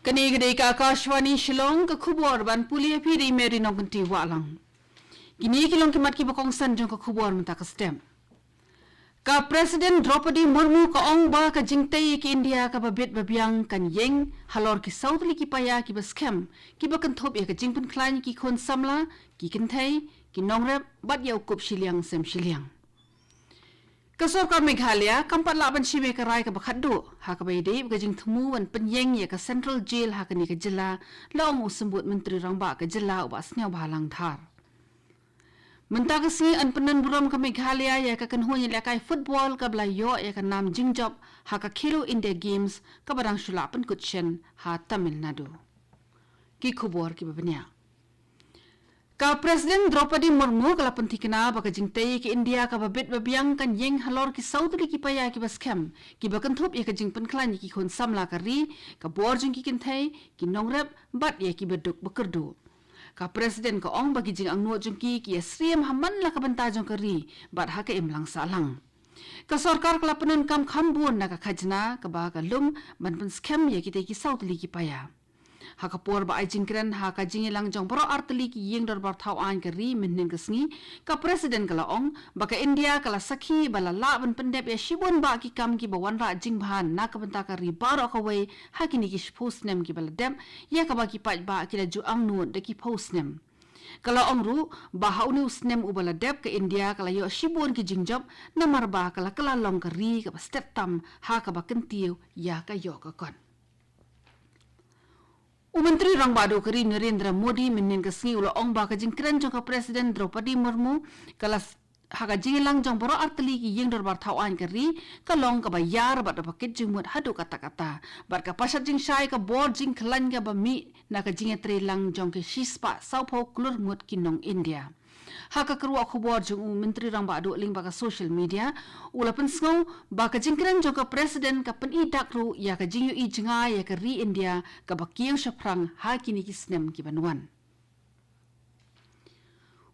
Kanigde ka Akashvani Shillong ka khubor ban pulia phiri meri nongti walang. Kini kilong kimat ki bakong sanjong ka khubor mata ka stem. Ka President Draupadi Murmu ka ong ba ka jingtay ki India ka babit babyang kan yeng halor ki sautli ki paya ki baskem ki bakan thop ka jingpun klan ki khon samla ki kinthai ki nongrep bat yaw kup shiliang sem shiliang. Kasorkar Meghalaya kampat laban shime ka rai ka bakhaddu ha ka bayde ka jing thmu wan penyeng ya ka Central Jail ha ka ni ka jilla laong usambut menteri rangba ka jilla uba snyau balang thar. Mentaka si an penan buram ka Meghalaya ya ka kanho ya kai football ka blayo ya ka nam jingjob ha ka Khelo India Games ka barang shulapan kutchen ha Tamil Nadu. Ki khubor ki babanya. Ka Presiden Draupadi Murmu kala pentikna baka jingtay ki India ka babit babyang kan yeng halor ki saudri ki paya ki baskem ki bakan thup ya ka jingpen klan ki khon samla ka ri ka bor jing ki kinthai ki nongrep bat ya ki beduk bekerdu. Ka Presiden ka ong bagi jing angno jing ki asriam haman la ka banta jong ka ri bat ha ka imlang salang. Ka sarkar kala penan kam khambun na ka khajna ka ba ka lum ban pen skem ya ki te ki saudri ki paya. Haka por ba ai jingkran haka jingilang jong bro artli ki yeng dor bar thau an ka ri min ning kasngi ka president kala ong baka India kala sakhi bala la ban pendep ya shibun ba ki kam ki bawan ra jing bhan na ka banta ka ri bar ka wei haki ni ki post nem ki bala dem ya ka ba ki pai ba ki la ju ang nu de ki post nem kala ong ru ba hauni usnem ubala dep ka India kala yo shibun ki jingjob namar ba kala long ka ri ka step tam ha ka ba kentiu ya ka yo ka kon. Menteri Rangbado kari Narendra Modi minin kasngi ulo ong ba ka jingkran jong ka Presiden Draupadi Murmu kala haka jingilang jong boro artli ki yeng dor bar thawan kari kalong ka bayar bat pakit jingmut hadu kata-kata bar ka pasat jing shai ka bor jing klan ka bami na ka jingetre lang jong ke shispa saupo klur mut kinong India. Haka kerua khubor jong Menteri Rangbado ling baka social media ula pensngau baka jingkran jong ka Presiden ka penidak ru ya ka jingyu I jenga ya ka ri India ka bakiyo syaprang hakini kisnem ki banuan.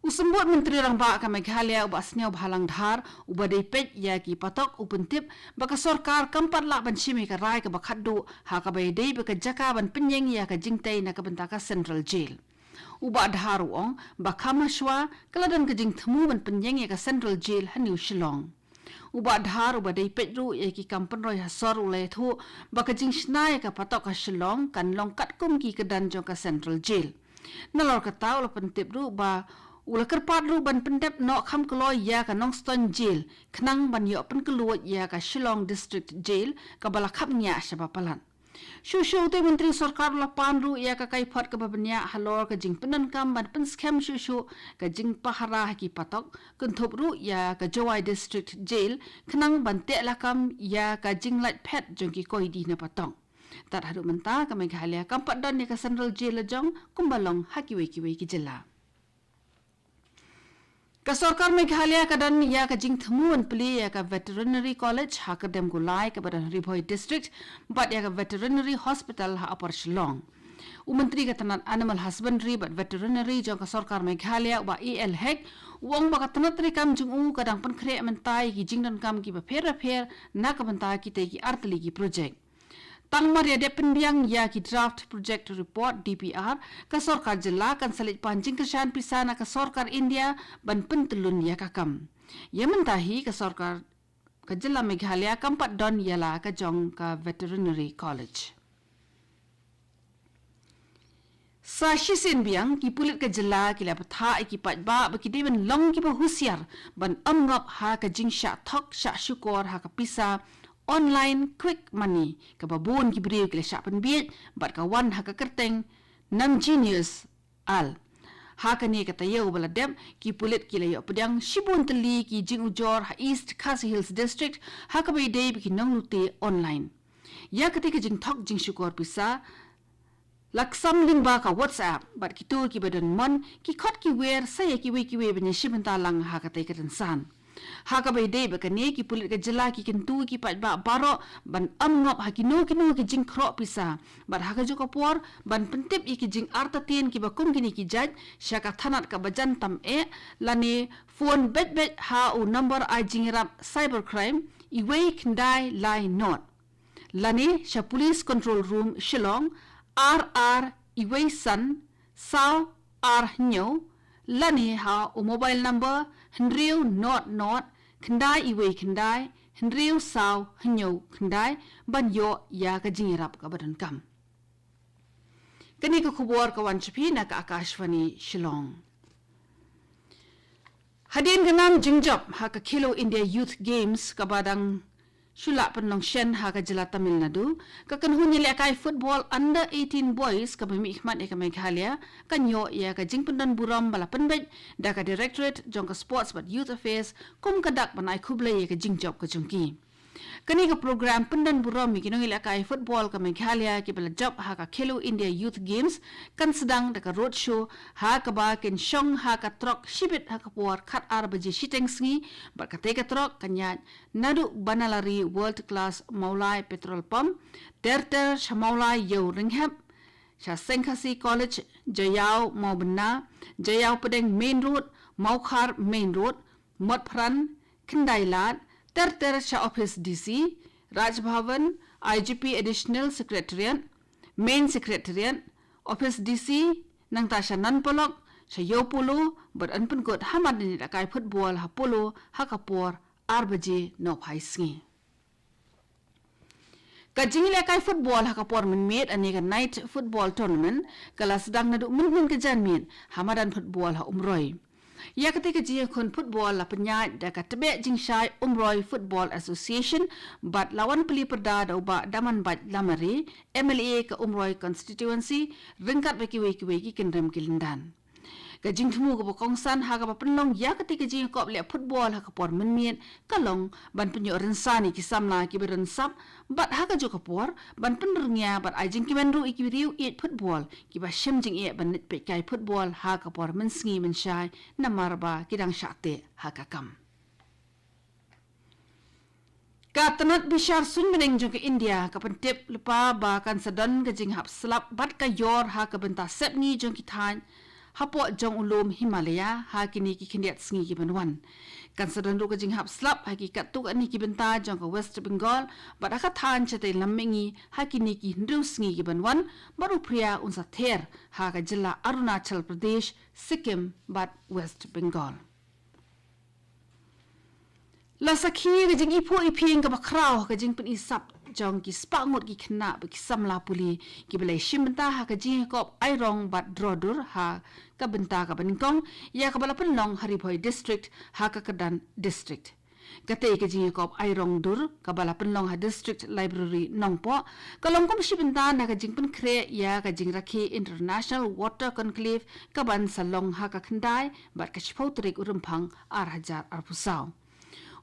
Usambut Menteri Rangba ka Meghalaya uba asnyau balang dhar uba depet ya ki patok upentip baka sarkar kampat lak ban shime ka rai ka bakhaddu ha ka bayde baka jaka ban penyeng ya ka jingtai na ka bentaka Central Jail. Uba dharu ong bakama shwa kaladan ka jing thmu ban penyeng ya ka Central Jail haniu Shillong. Uba dhar uba depet ru ya ki kampan roi hasor ulai thu baka jing shnai ka patok ka Shillong kan long kat kum ki kedan jong ka Central Jail. Nalor kata ula pentip ru ba ula kerpat ru ban pendep no kham kloy ya ka Nongston Jail khnang ban yo pen keluat ya ka Shillong District Jail ka bala khap nya sabapalan. Shushu te menteri sarkar la panru ya ka kai phat ka babnya halor ka jing penan kam ban pen scam shushu ka jing pahara ki patok kunthop ru ya ka Jowai District Jail khnang ban te la kam ya ka jing light pet jong ki koi di na patong. Tat hadu menta ka Meghalaya kampat dan ya ka Central Jail la jong kumbalong hakiwe kiwe ki jela. Ka sarkar Meghalaya kadan ya ka jing thmuan pli ya ka Veterinary College ha ka dem gulai ka badan Ribhoi District bat ya ka Veterinary Hospital ha apar Shillong. Menteri Katanan Animal Husbandry bat Veterinary jong ka sarkar Meghalaya ba EL hek wong ba ka tanat kam jung kadang pen khre mentai ki jing dan kam ki ba pher na ka bentai ki te ki artli ki project. Tangmar ya depen biang ya ki draft project report DPR ka sarkar jilla kan salit panjing kesan pisana ka sarkar India ban pentelun ya kakam. Ya mentahi ka sarkar ka jilla Meghalaya kampat don yala ka jong ka Veterinary College. Sa shisin biang ki pulit ka jilla ki la patha ki pat ba ki de ban long ki ba husiar ban amngap ha ka jing sha thok sha shukor ha ka pisa online quick money ka babun ki beriu ki sya penbiet bat ka wan ha ka kerteng nam genius al ha ka ni ka tayo bala dem ki pulit ki layo pedang shibun teli ki jing ujor ha East Khasi Hills District ha ka bai dei ki nang lute online ya ketika jing thok jing syukor pisa laksam ling ba ka WhatsApp bat ki tu ki badan mon ki khot ki wer saya ki we benya shibenta lang ha ka tai ka san. Haka bai dei ba kane ki pulit ka jela ki kentu ki pat ba baro ban amngop hakino ki jing khro pisa bat haka jo ka por ban pentip ki jing arta tien ki ba kum kini ki jaj syaka thanat ka bajan tam lani phone bet ha u number I jing rap cybercrime I wei kendai lai not lani sha police control room Shillong Iwei San Sao Nyo Lani ha o mobile number Henriu not Kendai Iwei Kendai Henriu Sao Nyo Kendai Ban yo ya ka jingirap ka badan kam. Kani ka kubor ka wanchapi na ka Akashvani Shillong. Hadin ganam jingjap ha ka Khelo India Youth Games ka badang Shula penong Shen ha ka jila Tamil Nadu ka kanhun nili akai football under 18 boys ka bami ikhmat eka Meghalaya kanyo ya ka jingpendan buram bala penbej da ka Directorate jong ka Sports but Youth Affairs kum kadak banai kublai ya ka jingjap ka jongki. Kani ka program pendan buram mikinong ila kai football ka Meghalaya ki bala job ha ka Khelo India Youth Games kan sedang da ka road show ha ka ba ken shong ha ka trok shibit ha ka puar khat ar baji shiteng sngi bar ka te ka trok kanyat nadu banalari world class maulai petrol pump terter shamaulai yo ringhap sha Khasi College Jayau Maubna Jayau Pedeng Main Road Maukhar Main Road Motpran Kendailat Terter Sha Office DC, Raj Bhavan, IGP Additional Secretariat, Main Secretariat, Office DC, Nang Tasha Nanpolok, Sha Yopolo, but Unpenkot Hamad ni Rakai Football, Hapolo, Hakapor, Arbaji, no Paisngi. Kajing Lakai Football, Hakapor Min made a nigger night football tournament, Kalas Dang Nadu Min Kajan Min, Hamadan Football Ha Umroy. Ya ketika jia kun football la penyat da ka tebek jingshai Umroy Football Association bat lawan peli perda da uba daman bat lamari MLA ke Umroy constituency ringkat weki kendam kilindan. Ka jingthmu ko bokongsan ha ka penlong ya ketika jia kop le football ha ka por menmiet kalong ban penyo rensani ki samla ki berensap bat ha ka jo ka por ban penrnya bat ajing ki benru ikiriu it football ki ba shem jing e ban nit pe kai football ha ka por mensngi menshai namarba kidang shate ha ka kam. Katanat bishar sunmeneng jong ke India ka pentip lupa ba kan sadan ka jing hap slap bat ka yor ha ka benta sep ni jong ki than hapo jong ulum Himalaya ha kini ki kindiat sngi ki banwan kan sadan ru ka jing hap slap ha ki katuk ani ki benta jong ka West Bengal bat aka than chate lammengi ha kini ki hindru sngi ki banwan baru priya unsa ther ha ka jilla Arunachal Pradesh Sikkim bat West Bengal. La sakhi ka jing ipo iping ka bakraw ka jing pen isap jong ki spangut ki khna ba ki samla puli ki belai shimbenta ha ka jing kop airong bat drodur ha ka benta ka banikong ya ka bala penlong Haribhoi district ha ka Kadan district kate ka jing kop airong dur ka bala penlong ha district library nongpo kalong kom shimbenta na ka jing pen kre ya ka jing rakhi international water conclave ka ban salong ha ka khandai bat ka chpotrik urumphang ar hajar ar pusau.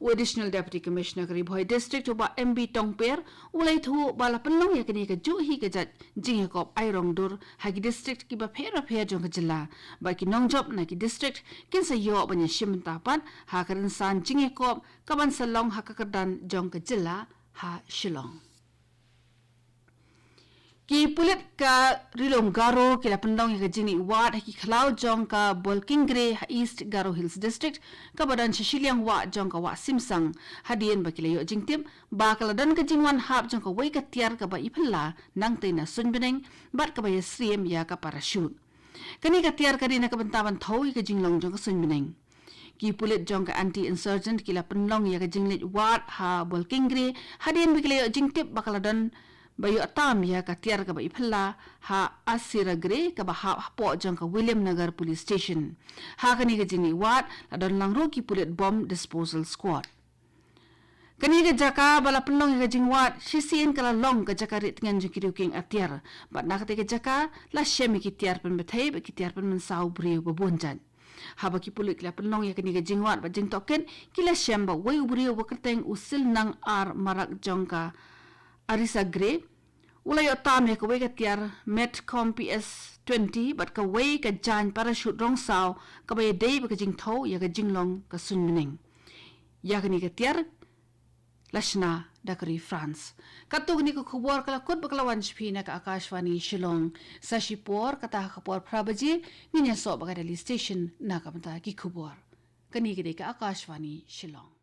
Additional Deputy Commissioner Haribhoi District uba MB Tongper ulai thu bala penlong ya kini ka ju hi ka jat jingakop airong dur hagi district ki ba phera jong ka jilla ba ki nongjob na ki district kin sa yo banya shimta pan ha karan san jingakop kaban salong ha ka Kadan jong ka jilla ha Shillong. Ki pulit ka rilong garo ki la pendong ka jini ward ki khlau jong ka Bolkingre ha East Garo Hills District ka badan Shiliang wa jong ka wa Simsang hadien ba kilayo jingtim ba kaladan ka jingwan hap jong ka wai ka tiar ka ba ipalla nang te na sunbeneng bat ka ba yasriem ya ka parachute kani ka tiar ka rin ka bantaban thoi ka jinglong jong ka sunbeneng ki pulit jong ka anti-insurgent ki la pendong ya ka jinglit ward ha Bolkingre hadien ba kilayo jingtip ba kaladan bayu atam ya ka tiar ka ba ipalla ha asira gre ka ba hapo jong ka William Nagar Police Station ha kani ka jini wat ladon langro ki pulit bomb disposal squad kani ka jaka bala penlong ka jing wat shisien kala long ka jaka rit ngan jong kiruking atiar bat na ka te ka jaka la shemi ki tiar pen bethai ba ki tiar pen men sau briu ba bonjan haba ki pulit la penlong ya kani ka jing wat ba jing token ki la shem ba wai briu ba kerteng usil nang ar marak jong ka Arisa Gray ulay otam ya kaway ka tiar Metcom PS20 bat kaway ka jan parachute rong sao kabay day ba ka jing thaw ya ka jinglong ka sunmening ya kani ka tiar lashna dakari France katuk ni ko khubor kala kut baklawan shpina ka Akashvani Shillong sa shipor kata khapor phrabaji ninya so ba ka station na ka mata ki khubor kani ka Akashvani Shillong